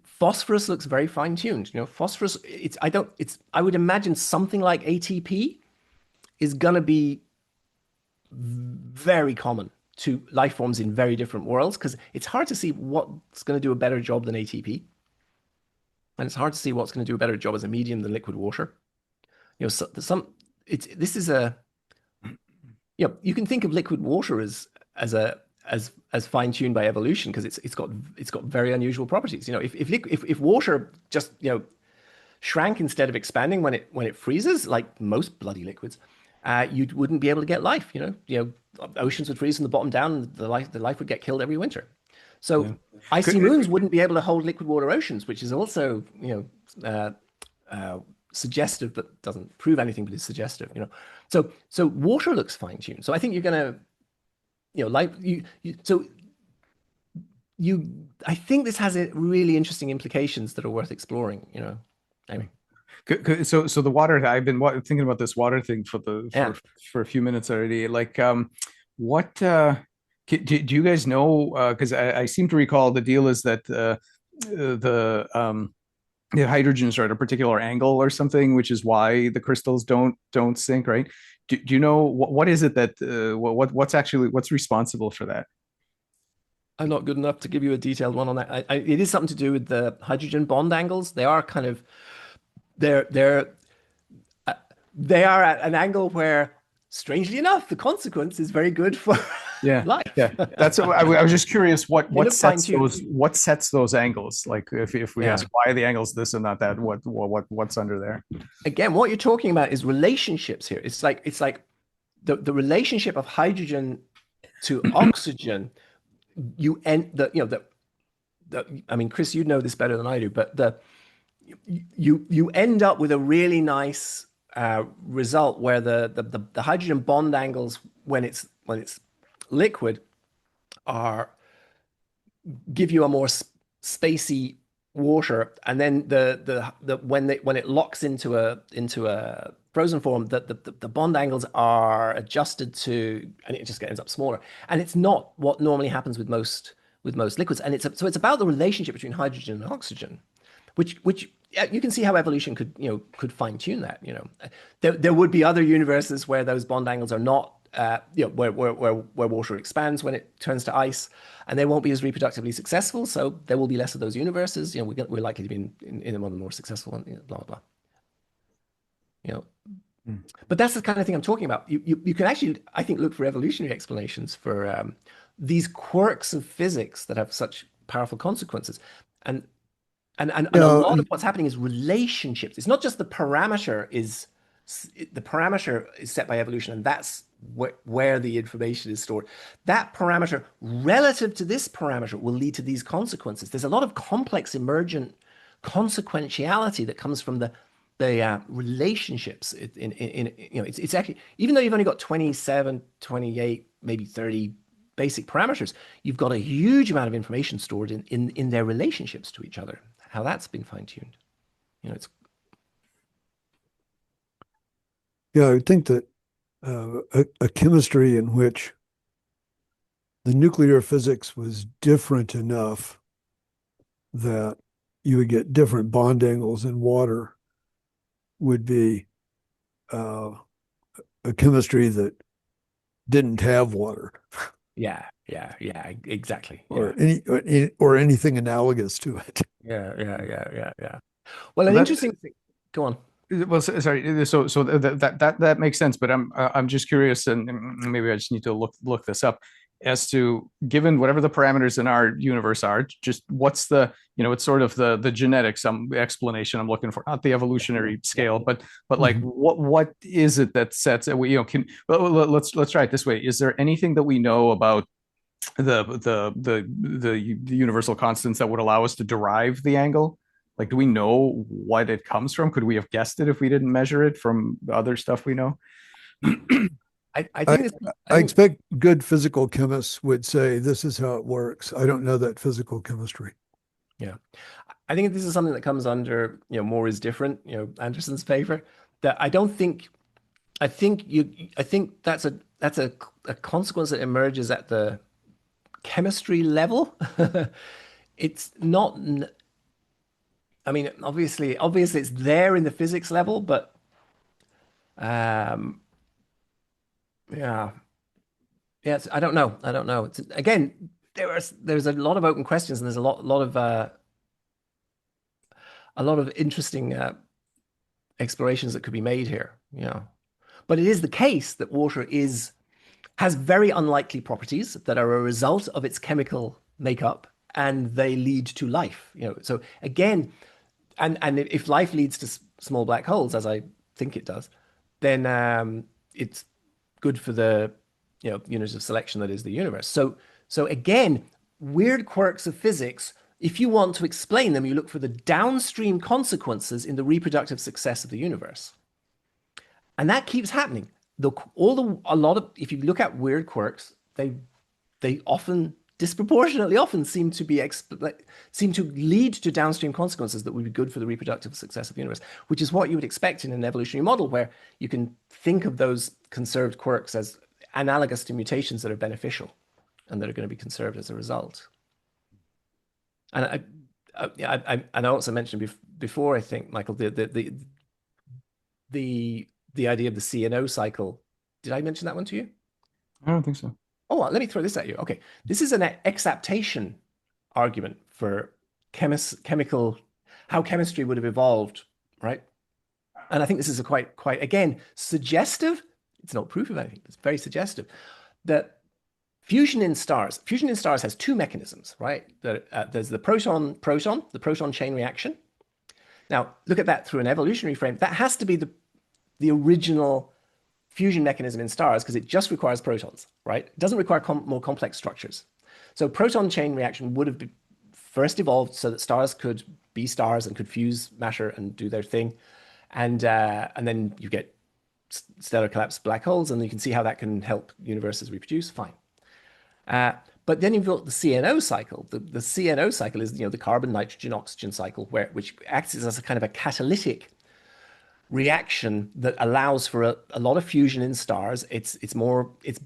phosphorus looks very fine-tuned. You know, phosphorus, I would imagine something like ATP is gonna be very common to life forms in very different worlds because it's hard to see what's going to do a better job than ATP. And it's hard to see what's going to do a better job as a medium than liquid water. You know, this is a, you know, you can think of liquid water as fine-tuned by evolution because it's got very unusual properties. You know, if water just, you know, shrank instead of expanding when it freezes, like most bloody liquids, you wouldn't be able to get life. You know, oceans would freeze from the bottom down, and the life would get killed every winter. So icy moons wouldn't be able to hold liquid water oceans, which is also, you know, suggestive, but doesn't prove anything, but is suggestive. You know, so water looks fine tuned. So I think you're gonna, you know, like I think this has really interesting implications that are worth exploring. You know, anyway. So the water, I've been thinking about this water thing for a few minutes already. Like, what do you guys know? Because I seem to recall the deal is that the hydrogens are at a particular angle or something, which is why the crystals don't sink, right? Do you know what is it that what's responsible for that? I'm not good enough to give you a detailed one on that. It is something to do with the hydrogen bond angles. They are kind of they're they are at an angle where, strangely enough, the consequence is very good for life. Yeah. That's I was just curious what sets those angles. Like if we ask why the angles this and not that, what's under there? Again, what you're talking about is relationships here. It's like the relationship of hydrogen to oxygen. I mean, Chris, you know this better than I do, but you end up with a really nice result where the hydrogen bond angles when it's liquid give you a more spacey water, and then when it locks into a frozen form, the bond angles are adjusted to, and it just ends up smaller. And it's not what normally happens with most liquids. And so it's about the relationship between hydrogen and oxygen, which you can see how evolution could fine tune that. You know, there would be other universes where those bond angles are not, where water expands when it turns to ice, and they won't be as reproductively successful. So there will be less of those universes. You know, we're likely to be in one of the more successful ones. Blah blah blah. You know, but that's the kind of thing I'm talking about. You can actually, I think, look for evolutionary explanations for these quirks of physics that have such powerful consequences, and a lot of what's happening is relationships. It's not just the parameter is set by evolution, and that's where the information is stored. That parameter relative to this parameter will lead to these consequences. There's a lot of complex emergent consequentiality that comes from the relationships it's actually, even though you've only got 27, 28, maybe 30 basic parameters, you've got a huge amount of information stored in their relationships to each other, how that's been fine-tuned. You know, it's I would think that a chemistry in which the nuclear physics was different enough that you would get different bond angles in water would be a chemistry that didn't have water. Yeah, exactly. Or anything analogous to it. Yeah. Well, an interesting thing. Go on. Well, sorry. So that makes sense, but I'm just curious, and maybe I just need to look this up as to, given whatever the parameters in our universe are, just what's the, it's sort of the genetics explanation I'm looking for, not the evolutionary scale, but like what is it that sets it? Let's try it this way. Is there anything that we know about the universal constants that would allow us to derive the angle? Like, do we know what it comes from? Could we have guessed it if we didn't measure it from the other stuff we know? I expect good physical chemists would say this is how it works. I don't know that physical chemistry. Yeah. I think this is something that comes under, more is different, Anderson's paper, that I don't think I think that's a consequence that emerges at the chemistry level. It's not, I mean, obviously it's there in the physics level, but um, yeah, I don't know. I don't know. It's again, there's a lot of open questions, and there's a lot of interesting explorations that could be made here. Yeah, but it is the case that water is has very unlikely properties that are a result of its chemical makeup, and they lead to life. So again, and if life leads to small black holes, as I think it does, then it's good for the unit of selection that is the universe. So again, weird quirks of physics. If you want to explain them, you look for the downstream consequences in the reproductive success of the universe, and that keeps happening. A lot of if you look at weird quirks, they often disproportionately often seem to lead to downstream consequences that would be good for the reproductive success of the universe, which is what you would expect in an evolutionary model where you can think of those conserved quirks as analogous to mutations that are beneficial and that are going to be conserved as a result. And I also mentioned before, I think, Michael, the idea of the CNO cycle. Did I mention that one to you? I don't think so. Oh, well, let me throw this at you. Okay, this is an exaptation argument for how chemistry would have evolved, right? And I think this is a quite again suggestive. It's not proof of anything. It's very suggestive that fusion in stars has two mechanisms, right? There's the proton chain reaction. Now look at that through an evolutionary frame. That has to be the original fusion mechanism in stars because it just requires protons, right? It doesn't require more complex structures. So proton chain reaction would have first evolved so that stars could be stars and could fuse matter and do their thing. And then you get stellar collapse black holes, and you can see how that can help universes reproduce. Fine. But then you've got the CNO cycle. The CNO cycle is the carbon, nitrogen, oxygen cycle, which acts as a kind of a catalytic reaction that allows for a lot of fusion in stars. It's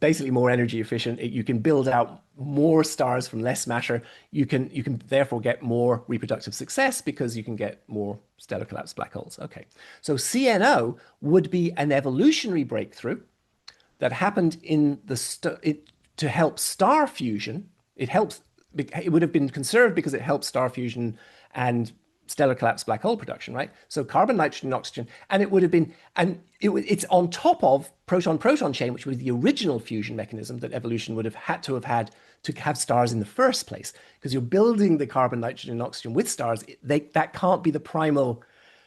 basically more energy efficient. You can build out more stars from less matter. You can therefore get more reproductive success because you can get more stellar collapse black holes. Okay, so CNO would be an evolutionary breakthrough that happened in to help star fusion. It would have been conserved because it helped star fusion and stellar collapse black hole production, right? So carbon, nitrogen, oxygen, and it would have been, it's on top of proton-proton chain, which was the original fusion mechanism that evolution would have had to have stars in the first place, because you're building the carbon, nitrogen, and oxygen with stars. That can't be the primal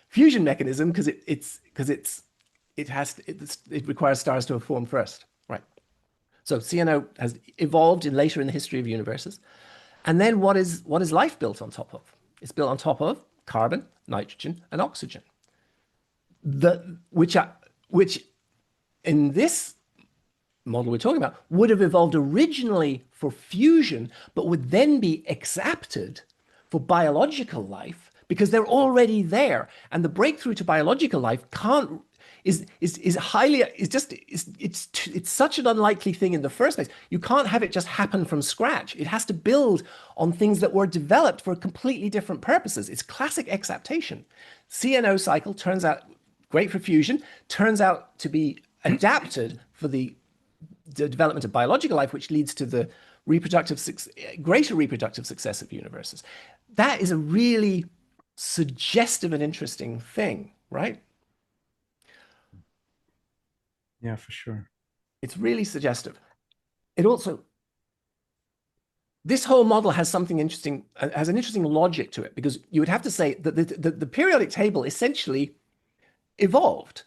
fusion mechanism because it requires stars to have formed first, right? So CNO has evolved later in the history of universes, and then what is life built on top of? It's built on top of carbon, nitrogen, and oxygen. Which in this model we're talking about would have evolved originally for fusion, but would then be exapted for biological life because they're already there. And the breakthrough to biological life it's such an unlikely thing in the first place. You can't have it just happen from scratch. It has to build on things that were developed for completely different purposes. It's classic exaptation. CNO cycle turns out great for fusion, turns out to be adapted for the development of biological life, which leads to the greater reproductive success of universes. That is a really suggestive and interesting thing, right? Yeah, for sure. It's really suggestive. This whole model has something interesting, has an interesting logic to it, because you would have to say that the periodic table essentially evolved.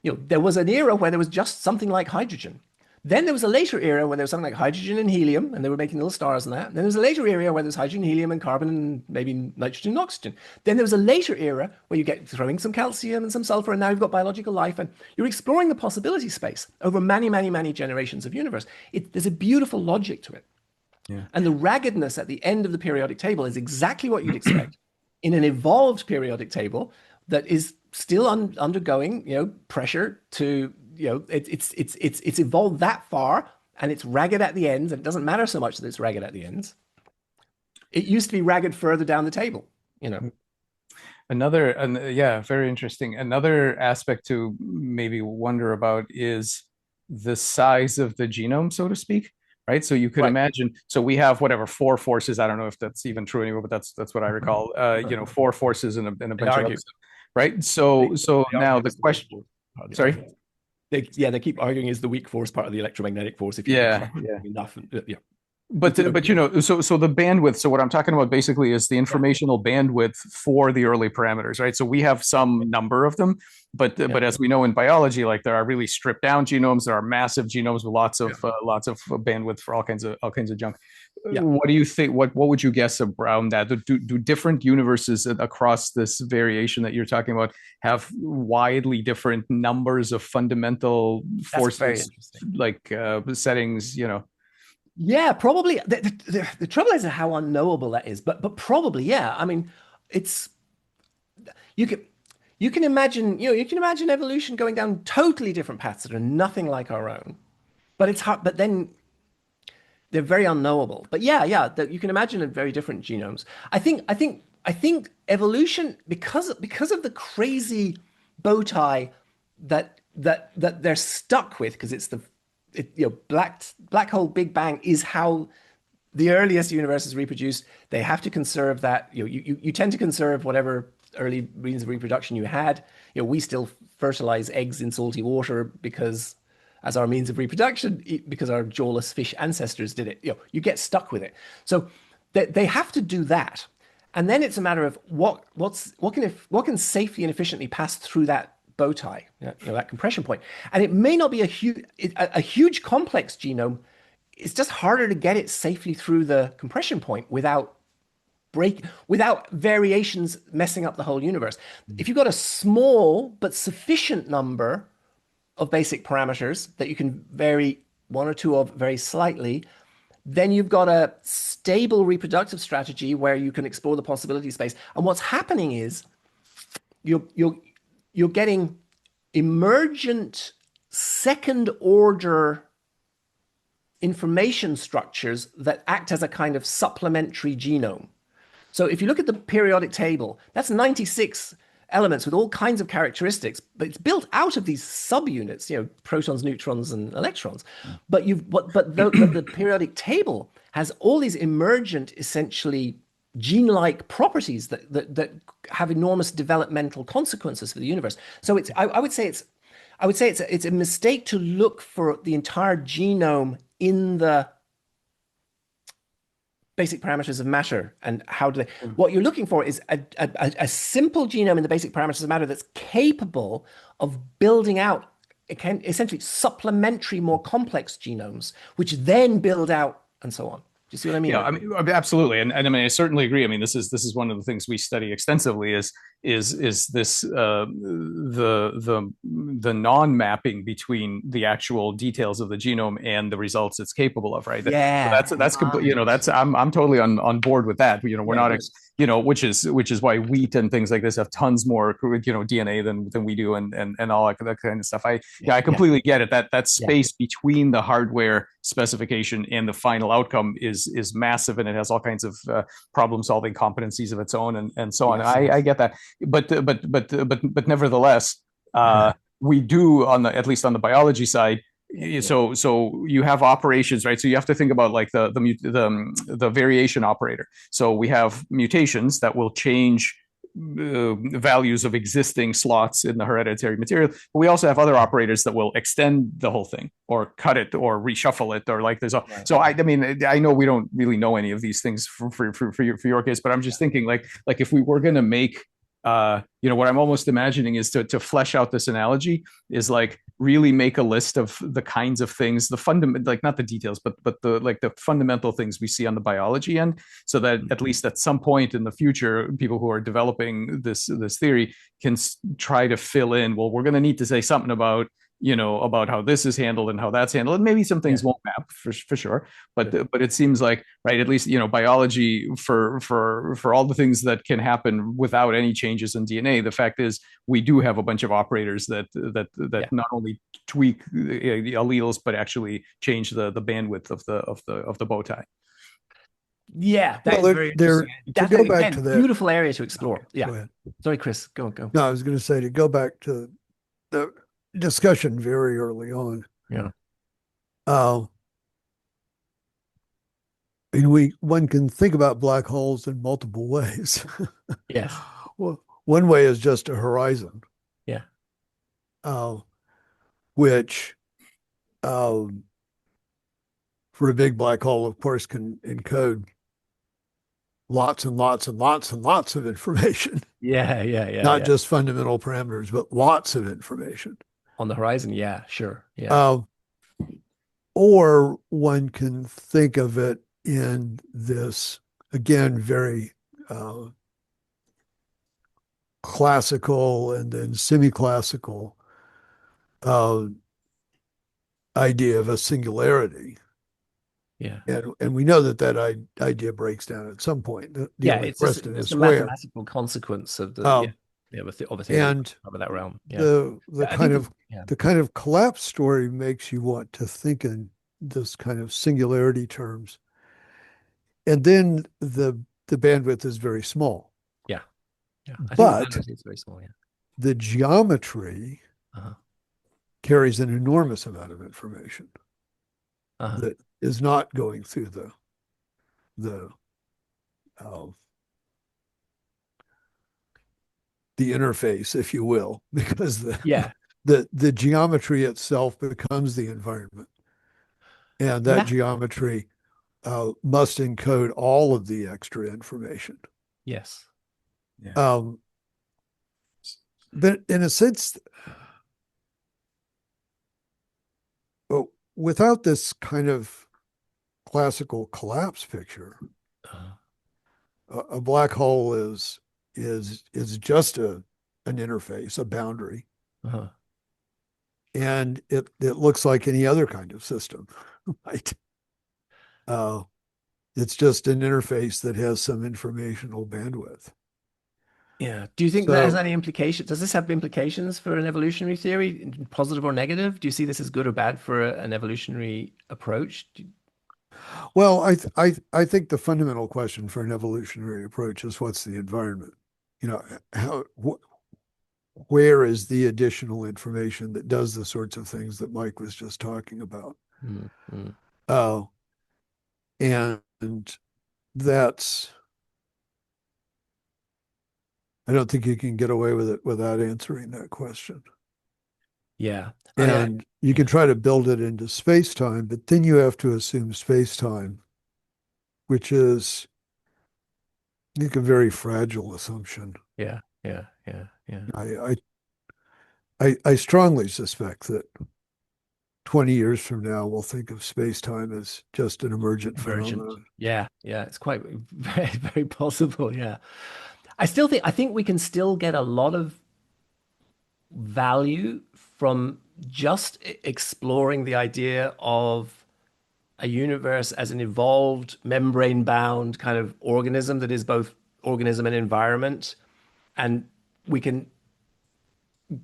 There was an era where there was just something like hydrogen. Then there was a later era where there was something like hydrogen and helium, and they were making little stars and that. Then there was a later era where there's hydrogen, helium, and carbon, and maybe nitrogen and oxygen. Then there was a later era where you get throwing some calcium and some sulfur, and now you've got biological life, and you're exploring the possibility space over many, many, many generations of universe. There's a beautiful logic to it. Yeah. And the raggedness at the end of the periodic table is exactly what you'd expect in an evolved periodic table that is still undergoing, pressure to it's evolved that far, and it's ragged at the ends, and it doesn't matter so much that it's ragged at the ends. It used to be ragged further down the table. Yeah, very interesting. Another aspect to maybe wonder about is the size of the genome, so to speak, right? So you could Right. imagine, so we have whatever four forces. I don't know if that's even true anymore, but that's what I recall. Four forces and a They bunch of other argue. stuff, right? So They now argue the it's the weak question, force part of the sorry. electromagnetic. They keep arguing is the weak force part of the electromagnetic force if you Yeah, crush yeah. enough. Yeah. But so the bandwidth, so what I'm talking about basically is the Yeah. informational bandwidth for the early parameters, right? So we have some number of them, Yeah. but as we know in biology, like there are really stripped down genomes, there are massive genomes with Yeah. lots of bandwidth for all kinds of junk. Yeah. What do you think? What would you guess around that? Do different universes across this variation that you're talking about have widely different numbers of fundamental That's very forces, interesting. like settings? Yeah, probably. The trouble is how unknowable that is, but probably, yeah. I mean, it's you can you can imagine, you can imagine evolution going down totally different paths that are nothing like our own. But it's hard, but then they're very unknowable. But yeah, that you can imagine a very different genomes. I think evolution because of the crazy bow tie that they're stuck with because it's black hole Big Bang is how the earliest universe is reproduced. They have to conserve that. You tend to conserve whatever early means of reproduction you had. We still fertilize eggs in salty water because as our means of reproduction, because our jawless fish ancestors did it. You get stuck with it. So they have to do that, and then it's a matter of what can safely and efficiently pass through that bow tie, that compression point. And it may not be a huge complex genome. It's just harder to get it safely through the compression point without variations messing up the whole universe. If you've got a small but sufficient number of basic parameters that you can vary one or two of very slightly, then you've got a stable reproductive strategy where you can explore the possibility space. And what's happening is you're getting emergent second order information structures that act as a kind of supplementary genome. So if you look at the periodic table, that's 96 elements with all kinds of characteristics, but it's built out of these subunits, protons, neutrons, and electrons. But the periodic table has all these emergent, essentially gene-like properties that have enormous developmental consequences for the universe. So I would say it's a mistake to look for the entire genome in the basic parameters of matter and how do they what you're looking for is a simple genome in the basic parameters of matter that's capable of building out, it can essentially supplementary more complex genomes which then build out and so on. Do you see what I mean? Yeah, I mean, absolutely, and I mean, I certainly agree. I mean, this is one of the things we study extensively is this the non-mapping between the actual details of the genome and the results it's capable of, right? So Yeah. that's complete. That's I'm totally on board with that. We're Yeah, not, good. which is why wheat and things like this have tons more, DNA than we do, and all that kind of stuff. I Yeah. completely get it. That Yeah. space between the hardware specification and the final outcome is massive, and it has all kinds of problem solving competencies of its own, and so on. Yes. I get that, but nevertheless, we do at least on the biology side. So you have operations, right? So you have to think about like the variation operator. So we have mutations that will change values of existing slots in the hereditary material. But we also have other operators that will extend the whole thing or cut it or reshuffle it or like there's a, Right. so I mean, I know we don't really know any of these things for your case, but I'm just thinking like if we were going to make what I'm almost imagining is to flesh out this analogy is like really make a list of the kinds of things, the fundament, like not the details, but the fundamental things we see on the biology end, so that at least at some point in the future, people who are developing this theory can try to fill in. Well, we're going to need to say something about about how this is handled and how that's handled. And maybe some things won't map for sure, but it seems like, right, at least biology for all the things that can happen without any changes in DNA. The fact is, we do have a bunch of operators that not only tweak the alleles but actually change the bandwidth of the bow tie. Yeah, that is very interesting. To go back to that, beautiful area to explore. Okay, yeah. Go ahead. Sorry, Chris. Go. No, I was going to say, to go back to the discussion very early on. Yeah. One can think about black holes in multiple ways. Yes. Well, one way is just a horizon. Yeah. Which, for a big black hole, of course, can encode lots and lots and lots and lots of information. Yeah. Not just fundamental parameters, but lots of information. On the horizon, yeah, sure. Yeah. Or one can think of it in this, again, very classical and then semi-classical idea of a singularity. Yeah. And we know that idea breaks down at some point. It's a mathematical consequence of the of a thing and over that realm. Yeah. The kind of collapse story makes you want to think in this kind of singularity terms. And then the bandwidth is very small. Yeah. I but think it's very small, the geometry carries an enormous amount of information that is not going through the interface, if you will, because the geometry itself becomes the environment, and that geometry must encode all of the extra information. Yes. Yeah. But in a sense, without this kind of classical collapse picture, a black hole is just an interface, a boundary, and it looks like any other kind of system, right? It's just an interface that has some informational bandwidth. Yeah. Do you think that has any implications? Does this have implications for an evolutionary theory, positive or negative? Do you see this as good or bad for an evolutionary approach? Well, I think the fundamental question for an evolutionary approach is, what's the environment? Where is the additional information that does the sorts of things that Mike was just talking about? And that's, I don't think you can get away with it without answering that question. Yeah. And you can try to build it into space-time, but then you have to assume space-time, which is, I think, a very fragile assumption. Yeah. I strongly suspect that 20 years from now, we'll think of space-time as just an emergent phenomenon. Yeah. It's quite very, very possible. Yeah. I think we can still get a lot of value from just exploring the idea of a universe as an evolved, membrane-bound kind of organism that is both organism and environment. And we can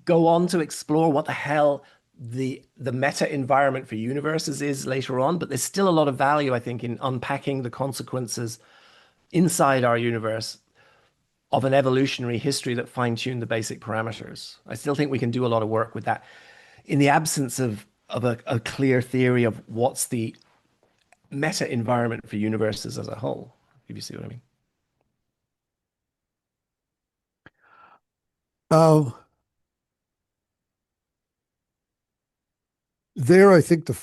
go on to explore what the hell the meta environment for universes is later on. But there's still a lot of value, I think, in unpacking the consequences inside our universe of an evolutionary history that fine-tuned the basic parameters. I still think we can do a lot of work with that in the absence of a clear theory of what's the meta environment for universes as a whole, if you see what I mean. There, I think the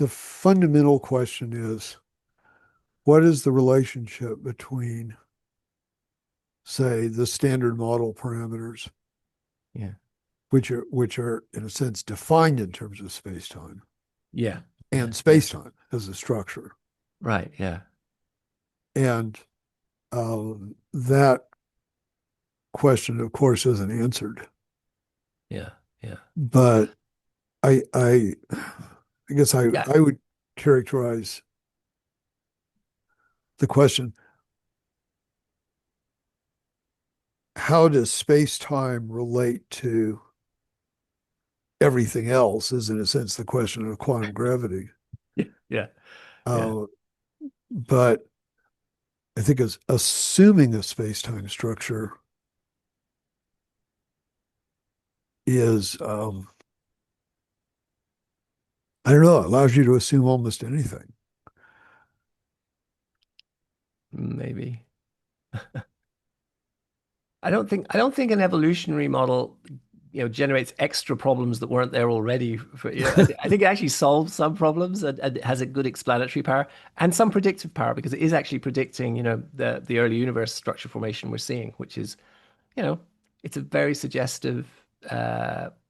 fundamental question is, what is the relationship between, say, the standard model parameters, which are in a sense defined in terms of space-time, and space-time as a structure, right? Yeah, and that question, of course, isn't answered. Yeah. But I guess Yeah. I would characterize the question, how does space-time relate to everything else is in a sense the question of quantum gravity. Yeah. Yeah. Uh, but I think as assuming a space-time structure is, I don't know, allows you to assume almost anything. Maybe. I don't think an evolutionary model, generates extra problems that weren't there already. I think it actually solves some problems and it has a good explanatory power and some predictive power because it is actually predicting, the early universe structure formation we're seeing, which is, you know, it's a very suggestive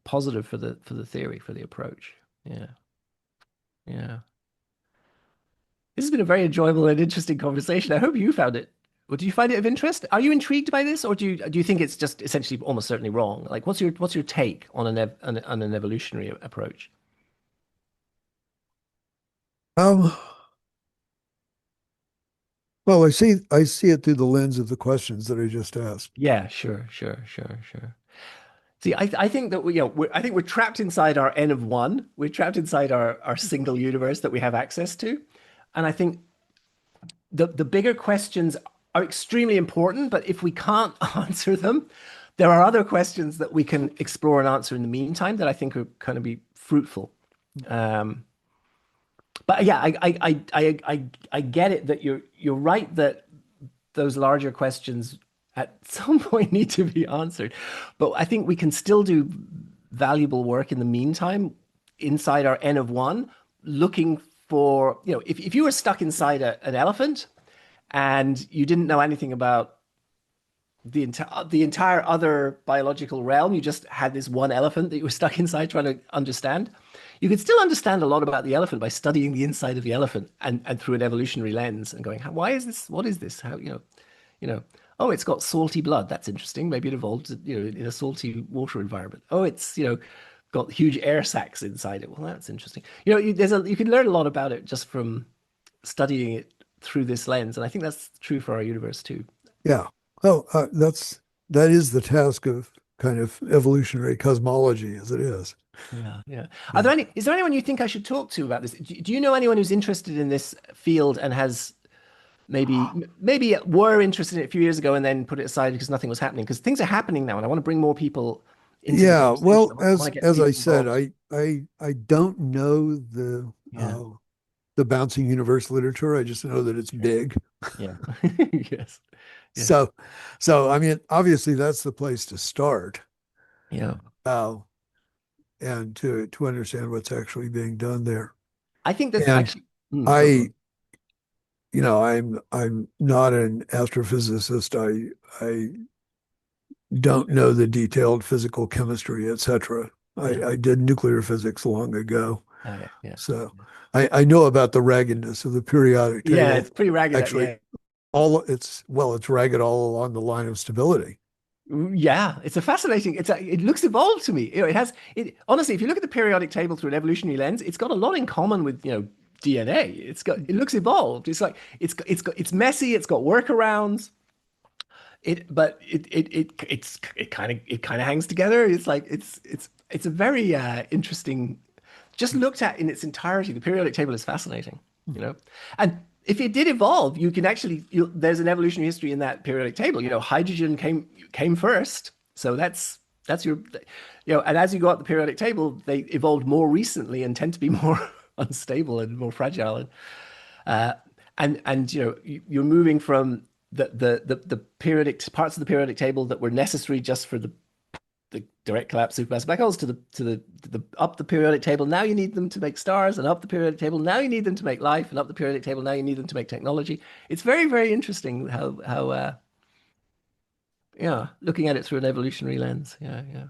positive for the theory, for the approach. Yeah. Yeah. This has been a very enjoyable and interesting conversation. I hope you found it. Well, do you find it of interest? Are you intrigued by this, or do you think it's just essentially almost certainly wrong? Like, what's your take on an evolutionary approach? Um, well, I see it through the lens of the questions that I just asked. Yeah, sure, sure, sure, sure. See, I think that I think we're trapped inside our N of one. We're trapped inside our single universe that we have access to, and I think the bigger questions are extremely important, but if we can't answer them, there are other questions that we can explore and answer in the meantime that I think are going to be fruitful. Um, but yeah, I get it that you're right that those larger questions at some point need to be answered. But I think we can still do valuable work in the meantime inside our N of one, looking for, if you were stuck inside an elephant and you didn't know anything about the entire other biological realm, you just had this one elephant that you were stuck inside trying to understand. You could still understand a lot about the elephant by studying the inside of the elephant and through an evolutionary lens and going, why is this? What is this? How, you know, oh, it's got salty blood. That's interesting. Maybe it evolved, in a salty water environment. Oh, it's, got huge air sacs inside it. Well, that's interesting. You can learn a lot about it just from studying it through this lens, and I think that's true for our universe too. Yeah. Well, that is the task of kind of evolutionary cosmology as it is. Yeah, yeah. Yeah. Is there anyone you think I should talk to about this? Do you know anyone who's interested in this field and has maybe were interested in it a few years ago and then put it aside because nothing was happening? Because things are happening now, and I want to bring more people into the Yeah. conversation. Well, I want to get as I people said, involved. I don't know Yeah, the bouncing universe literature. I just know that it's yeah, big. yeah. Yes, yes, So, so I mean, obviously that's the place to start, yeah. uh, and to understand what's actually being done there. I think that's And actually. Go for I, it. I'm not an astrophysicist. I don't know the detailed physical chemistry, etc. Yeah, I did nuclear physics long ago, yeah, yeah. so I know about the raggedness of the periodic Yeah, table. it's pretty ragged at the Actually, end. it's ragged all along the line of stability. Yeah, it's a fascinating. It looks evolved to me. It has it honestly. If you look at the periodic table through an evolutionary lens, it's got a lot in common with DNA. It looks evolved. It's like it's messy. It's got workarounds. But it kind of hangs together. It's like it's a very interesting. Just looked at in its entirety, the periodic table is fascinating. And if it did evolve, you can actually there's an evolutionary history in that periodic table. Hydrogen came first, so that's your and as you go up the periodic table, they evolved more recently and tend to be more unstable and more fragile. Uh, and you're moving from the periodic parts of the periodic table that were necessary just for the direct collapse supermassive black holes to the up the periodic table. Now you need them to make stars, and up the periodic table. Now you need them to make life, and up the periodic table. Now you need them to make technology. It's very, very interesting how yeah, looking at it through an evolutionary lens. Yeah, yeah.